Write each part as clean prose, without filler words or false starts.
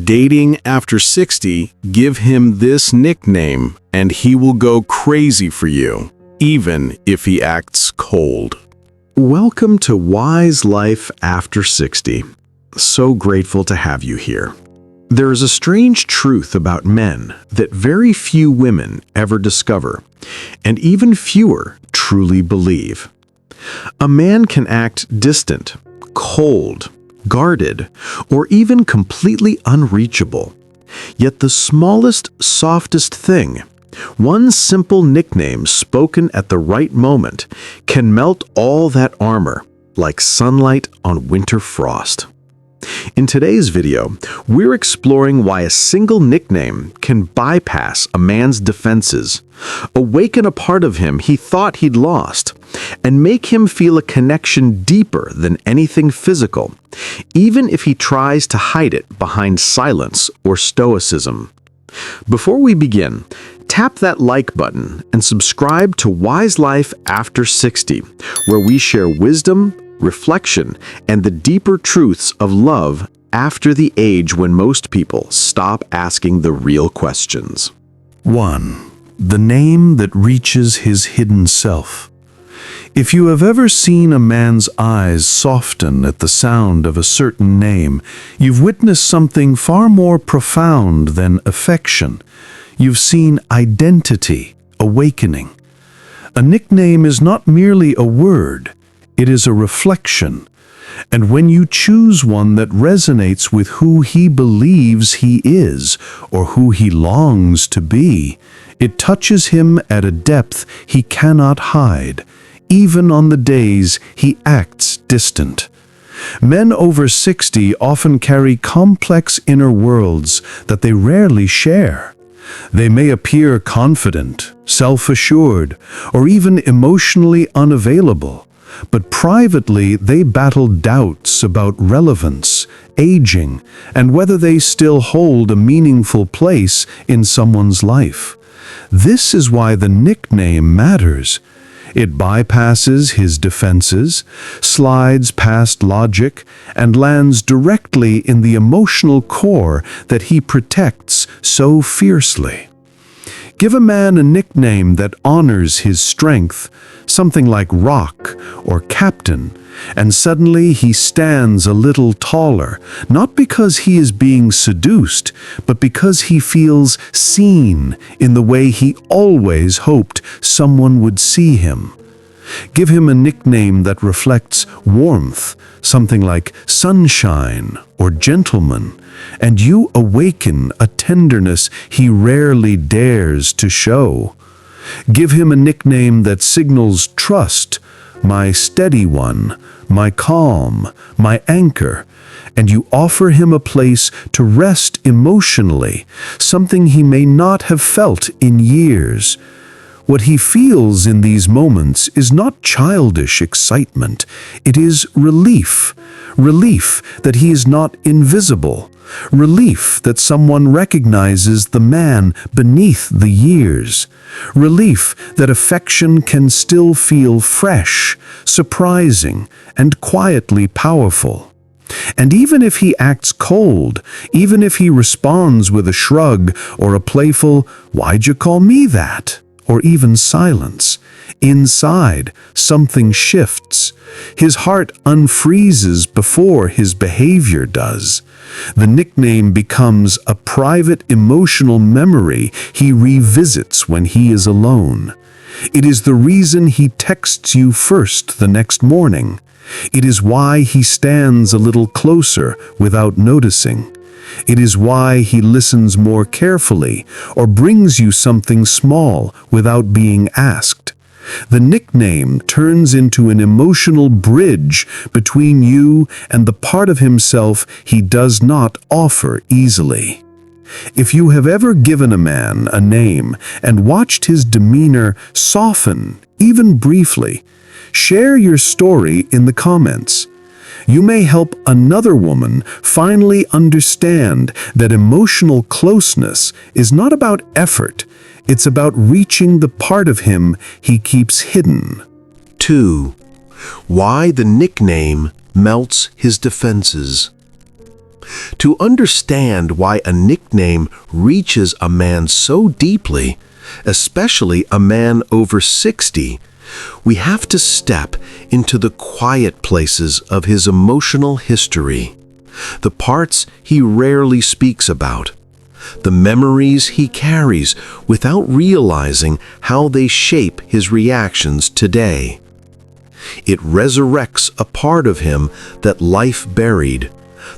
Dating after 60, give him this nickname and he will go crazy for you, even if he acts cold. Welcome to Wise Life After 60. So grateful to have you here. There is a strange truth about men that very few women ever discover, and even fewer truly believe. A man can act distant, cold, guarded, or even completely unreachable. Yet the smallest, softest thing, one simple nickname spoken at the right moment, can melt all that armor like sunlight on winter frost. In today's video, we're exploring why a single nickname can bypass a man's defenses, awaken a part of him he thought he'd lost, and make him feel a connection deeper than anything physical, even if he tries to hide it behind silence or stoicism. Before we begin, tap that like button and subscribe to Wise Life After 60, where we share wisdom, reflection, and the deeper truths of love after the age when most people stop asking the real questions. 1. The name that reaches his hidden self. If you have ever seen a man's eyes soften at the sound of a certain name, you've witnessed something far more profound than affection. You've seen identity awakening. A nickname is not merely a word, it is a reflection. And when you choose one that resonates with who he believes he is or who he longs to be, it touches him at a depth he cannot hide, even on the days he acts distant. Men over 60 often carry complex inner worlds that they rarely share. They may appear confident, self-assured, or even emotionally unavailable, but privately they battle doubts about relevance, aging, and whether they still hold a meaningful place in someone's life. This is why the nickname matters. It bypasses his defenses, slides past logic, and lands directly in the emotional core that he protects so fiercely. Give a man a nickname that honors his strength, something like Rock or Captain, and suddenly he stands a little taller, not because he is being seduced, but because he feels seen in the way he always hoped someone would see him. Give him a nickname that reflects warmth, something like Sunshine or Gentleman, and you awaken a tenderness he rarely dares to show. Give him a nickname that signals trust, my steady one, my calm, my anchor, and you offer him a place to rest emotionally, something he may not have felt in years. What he feels in these moments is not childish excitement, it is relief. Relief that he is not invisible. Relief that someone recognizes the man beneath the years. Relief that affection can still feel fresh, surprising, and quietly powerful. And even if he acts cold, even if he responds with a shrug or a playful, "Why'd you call me that?" or even silence, inside something shifts. His heart unfreezes before his behavior does. The nickname becomes a private emotional memory he revisits when he is alone. It is the reason he texts you first the next morning. It is why he stands a little closer without noticing. It is why he listens more carefully or brings you something small without being asked. The nickname turns into an emotional bridge between you and the part of himself he does not offer easily. If you have ever given a man a name and watched his demeanor soften, even briefly, share your story in the comments. You may help another woman finally understand that emotional closeness is not about effort, it's about reaching the part of him he keeps hidden. 2. Why the nickname melts his defenses. To understand why a nickname reaches a man so deeply, especially a man over 60, we have to step into the quiet places of his emotional history, the parts he rarely speaks about, the memories he carries without realizing how they shape his reactions today. It resurrects a part of him that life buried,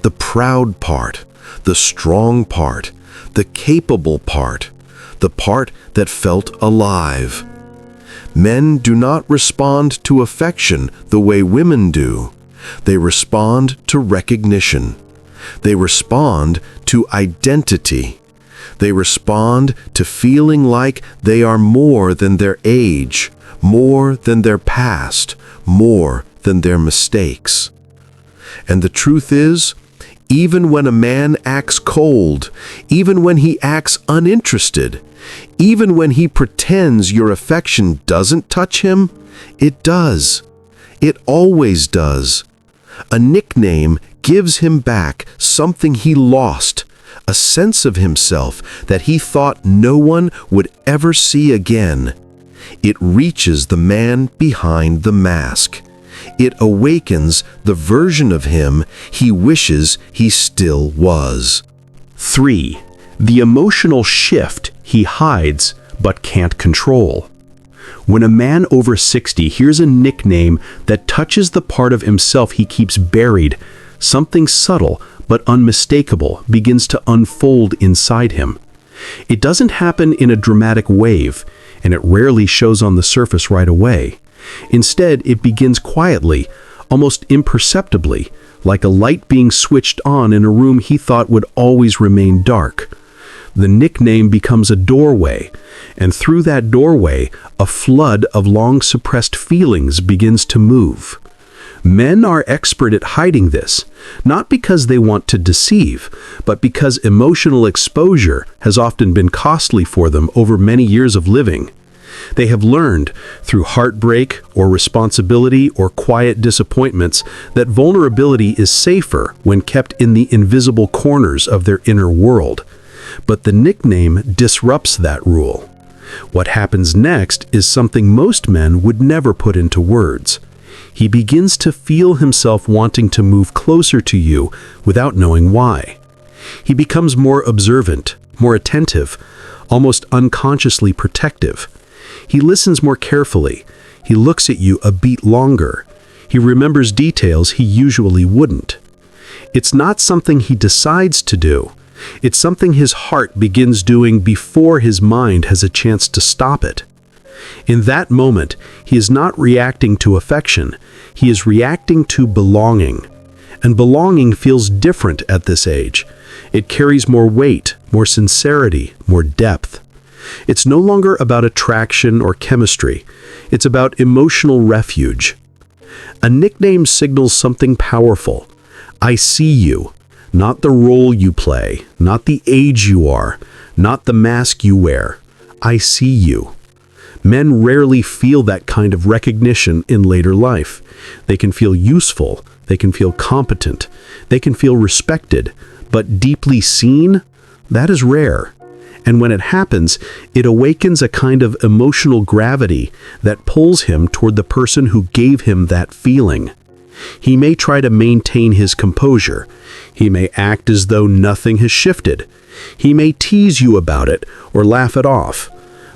the proud part, the strong part, the capable part, the part that felt alive. Men do not respond to affection the way women do. They respond to recognition. They respond to identity. They respond to feeling like they are more than their age, more than their past, more than their mistakes. And the truth is, even when a man acts cold, even when he acts uninterested, even when he pretends your affection doesn't touch him, it does. It always does. A nickname gives him back something he lost, a sense of himself that he thought no one would ever see again. It reaches the man behind the mask. It awakens the version of him he wishes he still was. 3. The emotional shift he hides but can't control. When a man over 60 hears a nickname that touches the part of himself he keeps buried, something subtle but unmistakable begins to unfold inside him. It doesn't happen in a dramatic wave, and it rarely shows on the surface right away. Instead, it begins quietly, almost imperceptibly, like a light being switched on in a room he thought would always remain dark. The nickname becomes a doorway, and through that doorway, a flood of long-suppressed feelings begins to move. Men are expert at hiding this, not because they want to deceive, but because emotional exposure has often been costly for them over many years of living. They have learned, through heartbreak or responsibility or quiet disappointments, that vulnerability is safer when kept in the invisible corners of their inner world. But the nickname disrupts that rule. What happens next is something most men would never put into words. He begins to feel himself wanting to move closer to you without knowing why. He becomes more observant, more attentive, almost unconsciously protective. He listens more carefully. He looks at you a beat longer. He remembers details he usually wouldn't. It's not something he decides to do. It's something his heart begins doing before his mind has a chance to stop it. In that moment, he is not reacting to affection. He is reacting to belonging. And belonging feels different at this age. It carries more weight, more sincerity, more depth. It's no longer about attraction or chemistry. It's about emotional refuge. A nickname signals something powerful. I see you, not the role you play, not the age you are, not the mask you wear. I see you. Men rarely feel that kind of recognition in later life. They can feel useful, they can feel competent, they can feel respected, but deeply seen, that is rare. And when it happens, it awakens a kind of emotional gravity that pulls him toward the person who gave him that feeling. He may try to maintain his composure. He may act as though nothing has shifted. He may tease you about it or laugh it off.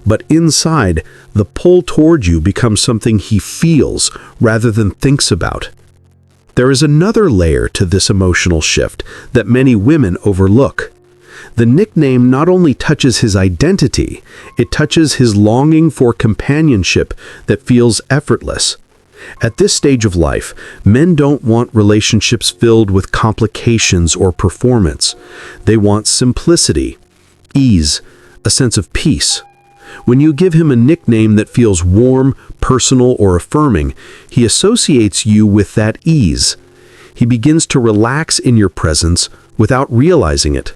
But inside, the pull toward you becomes something he feels rather than thinks about. There is another layer to this emotional shift that many women overlook. The nickname not only touches his identity, it touches his longing for companionship that feels effortless. At this stage of life, men don't want relationships filled with complications or performance. They want simplicity, ease, a sense of peace. When you give him a nickname that feels warm, personal, or affirming, he associates you with that ease. He begins to relax in your presence without realizing it.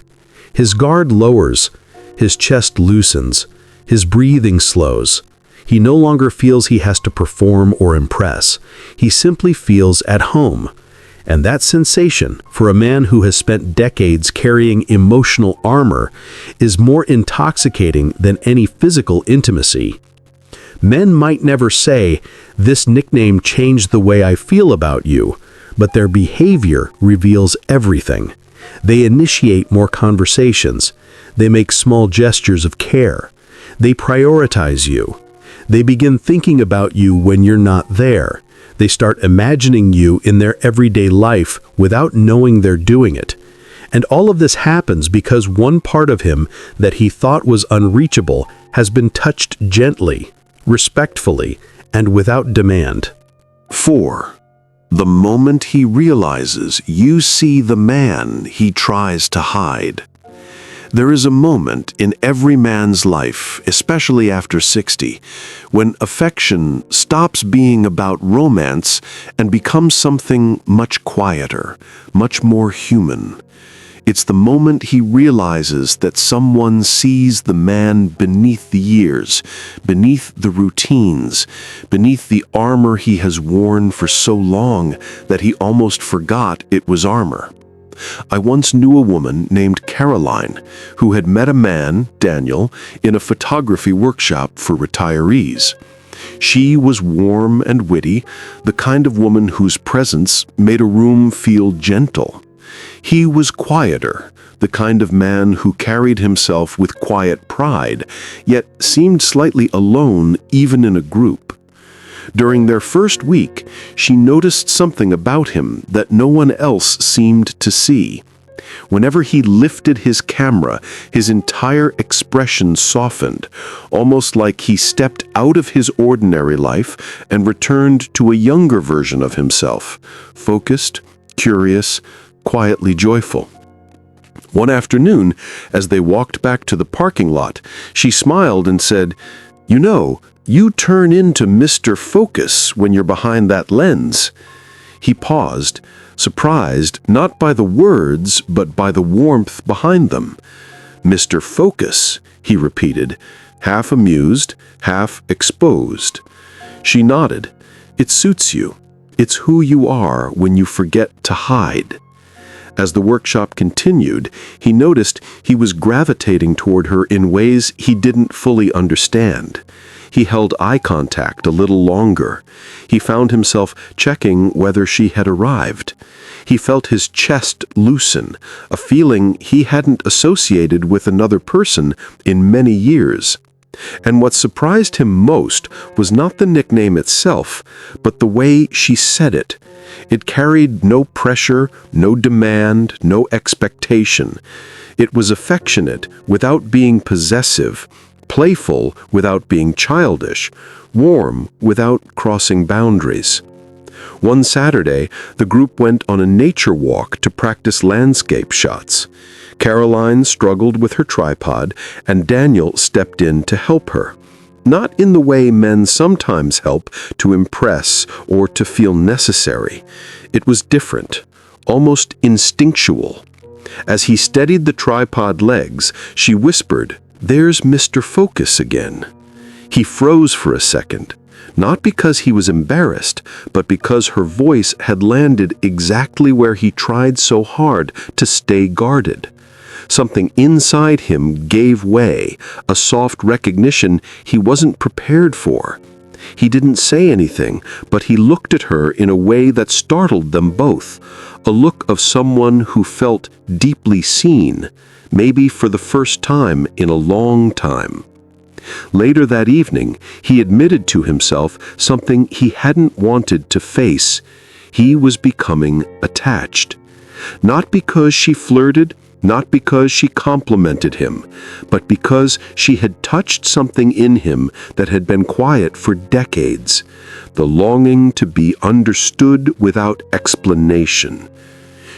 His guard lowers, his chest loosens, his breathing slows. He no longer feels he has to perform or impress. He simply feels at home. And that sensation, for a man who has spent decades carrying emotional armor, is more intoxicating than any physical intimacy. Men might never say, "This nickname changed the way I feel about you," but their behavior reveals everything. They initiate more conversations. They make small gestures of care. They prioritize you. They begin thinking about you when you're not there. They start imagining you in their everyday life without knowing they're doing it. And all of this happens because one part of him that he thought was unreachable has been touched gently, respectfully, and without demand. 4. The moment he realizes you see the man he tries to hide. There is a moment in every man's life, especially after 60, when affection stops being about romance and becomes something much quieter, much more human. It's the moment he realizes that someone sees the man beneath the years, beneath the routines, beneath the armor he has worn for so long that he almost forgot it was armor. I once knew a woman named Caroline who had met a man, Daniel, in a photography workshop for retirees. She was warm and witty, the kind of woman whose presence made a room feel gentle. He was quieter, the kind of man who carried himself with quiet pride, yet seemed slightly alone even in a group. During their first week, she noticed something about him that no one else seemed to see. Whenever he lifted his camera, his entire expression softened, almost like he stepped out of his ordinary life and returned to a younger version of himself, focused, curious, quietly joyful. One afternoon, as they walked back to the parking lot, she smiled and said, "You know, you turn into Mr. Focus when you're behind that lens." He paused, surprised not by the words, but by the warmth behind them. "Mr. Focus," he repeated, half amused, half exposed. She nodded. "It suits you. It's who you are when you forget to hide." As the workshop continued, he noticed he was gravitating toward her in ways he didn't fully understand. He held eye contact a little longer. He found himself checking whether she had arrived. He felt his chest loosen, a feeling he hadn't associated with another person in many years. And what surprised him most was not the nickname itself, but the way she said it. It carried no pressure, no demand, no expectation. It was affectionate without being possessive, playful without being childish, warm without crossing boundaries. One Saturday, the group went on a nature walk to practice landscape shots. Caroline struggled with her tripod, and Daniel stepped in to help her. Not in the way men sometimes help, to impress or to feel necessary. It was different, almost instinctual. As he steadied the tripod legs, she whispered, "There's Mr. Focus again." He froze for a second, not because he was embarrassed, but because her voice had landed exactly where he tried so hard to stay guarded. Something inside him gave way, a soft recognition he wasn't prepared for. He didn't say anything, but he looked at her in a way that startled them both, a look of someone who felt deeply seen, maybe for the first time in a long time. Later that evening, he admitted to himself something he hadn't wanted to face. He was becoming attached. Not because she flirted, not because she complimented him, but because she had touched something in him that had been quiet for decades, the longing to be understood without explanation.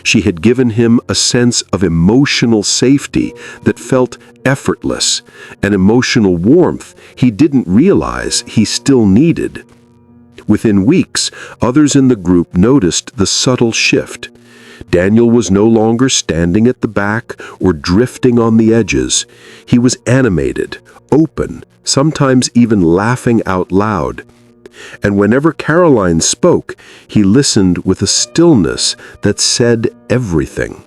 She had given him a sense of emotional safety that felt effortless, an emotional warmth he didn't realize he still needed. Within weeks, others in the group noticed the subtle shift. Daniel was no longer standing at the back or drifting on the edges. He was animated, open, sometimes even laughing out loud. And whenever Caroline spoke, he listened with a stillness that said everything.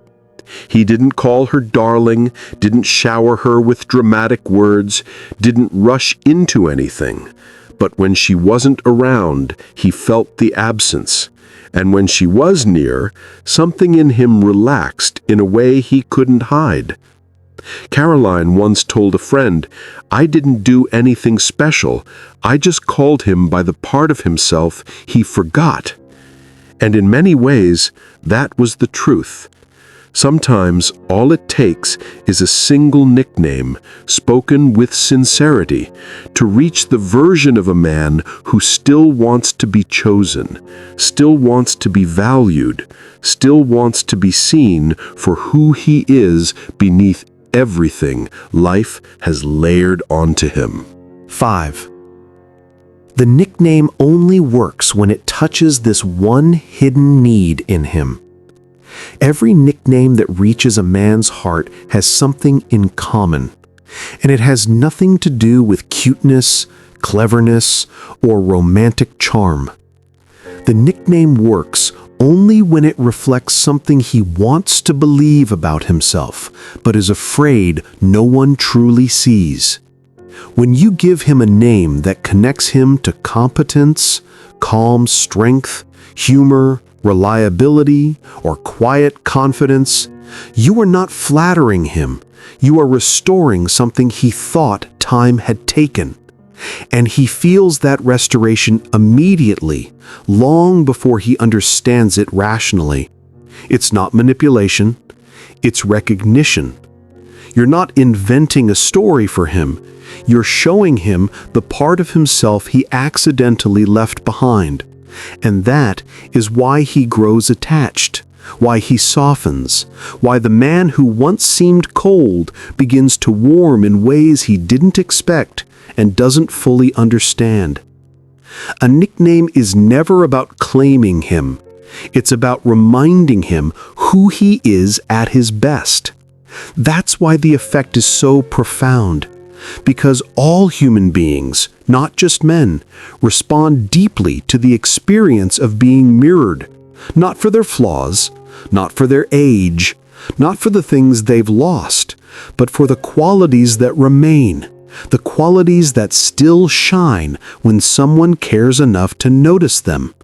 He didn't call her darling, didn't shower her with dramatic words, didn't rush into anything. But when she wasn't around, he felt the absence. And when she was near, something in him relaxed in a way he couldn't hide. Caroline once told a friend, "I didn't do anything special. I just called him by the part of himself he forgot." And in many ways, that was the truth. Sometimes all it takes is a single nickname, spoken with sincerity, to reach the version of a man who still wants to be chosen, still wants to be valued, still wants to be seen for who he is beneath everything life has layered onto him. 5. The nickname only works when it touches this one hidden need in him. Every nickname that reaches a man's heart has something in common, and it has nothing to do with cuteness, cleverness, or romantic charm. The nickname works only when it reflects something he wants to believe about himself, but is afraid no one truly sees. When you give him a name that connects him to competence, calm strength, humor, reliability, or quiet confidence, you are not flattering him. You are restoring something he thought time had taken. And he feels that restoration immediately, long before he understands it rationally. It's not manipulation, it's recognition. You're not inventing a story for him. You're showing him the part of himself he accidentally left behind. And that is why he grows attached, why he softens, why the man who once seemed cold begins to warm in ways he didn't expect and doesn't fully understand. A nickname is never about claiming him. It's about reminding him who he is at his best. That's why the effect is so profound. Because all human beings, not just men, respond deeply to the experience of being mirrored, not for their flaws, not for their age, not for the things they've lost, but for the qualities that remain, the qualities that still shine when someone cares enough to notice them.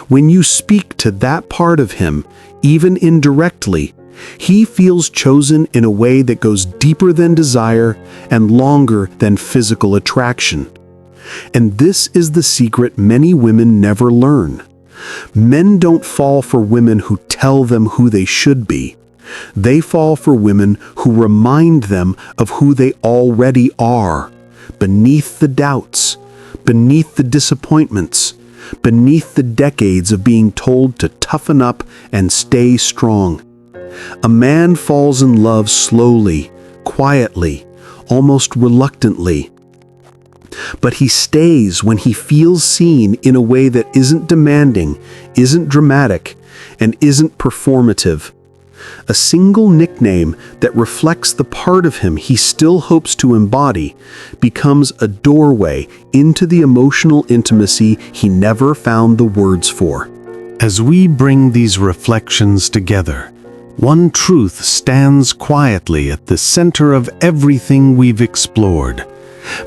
When you speak to that part of him, even indirectly, he feels chosen in a way that goes deeper than desire and longer than physical attraction. And this is the secret many women never learn. Men don't fall for women who tell them who they should be. They fall for women who remind them of who they already are, beneath the doubts, beneath the disappointments, beneath the decades of being told to toughen up and stay strong. A man falls in love slowly, quietly, almost reluctantly. But he stays when he feels seen in a way that isn't demanding, isn't dramatic, and isn't performative. A single nickname that reflects the part of him he still hopes to embody becomes a doorway into the emotional intimacy he never found the words for. As we bring these reflections together, one truth stands quietly at the center of everything we've explored.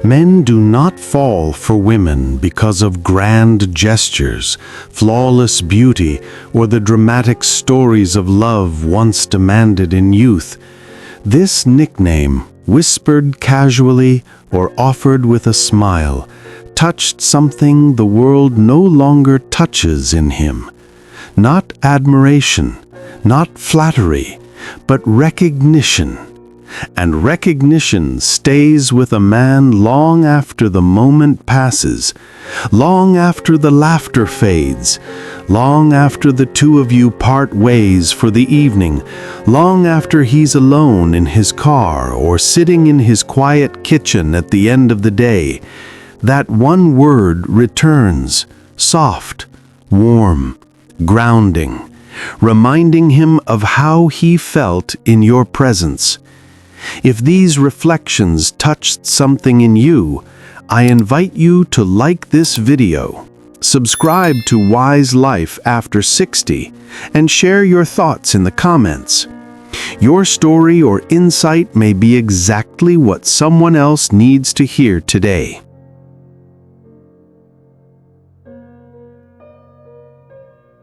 Men do not fall for women because of grand gestures, flawless beauty, or the dramatic stories of love once demanded in youth. This nickname, whispered casually or offered with a smile, touched something the world no longer touches in him. Not admiration, not flattery, but recognition. And recognition stays with a man long after the moment passes, long after the laughter fades, long after the two of you part ways for the evening, long after he's alone in his car or sitting in his quiet kitchen at the end of the day. That one word returns, soft, warm, grounding, reminding him of how he felt in your presence. If these reflections touched something in you, I invite you to like this video, Subscribe to Wise Life After 60 and share your thoughts in the comments. Your story or insight may be exactly what someone else needs to hear today.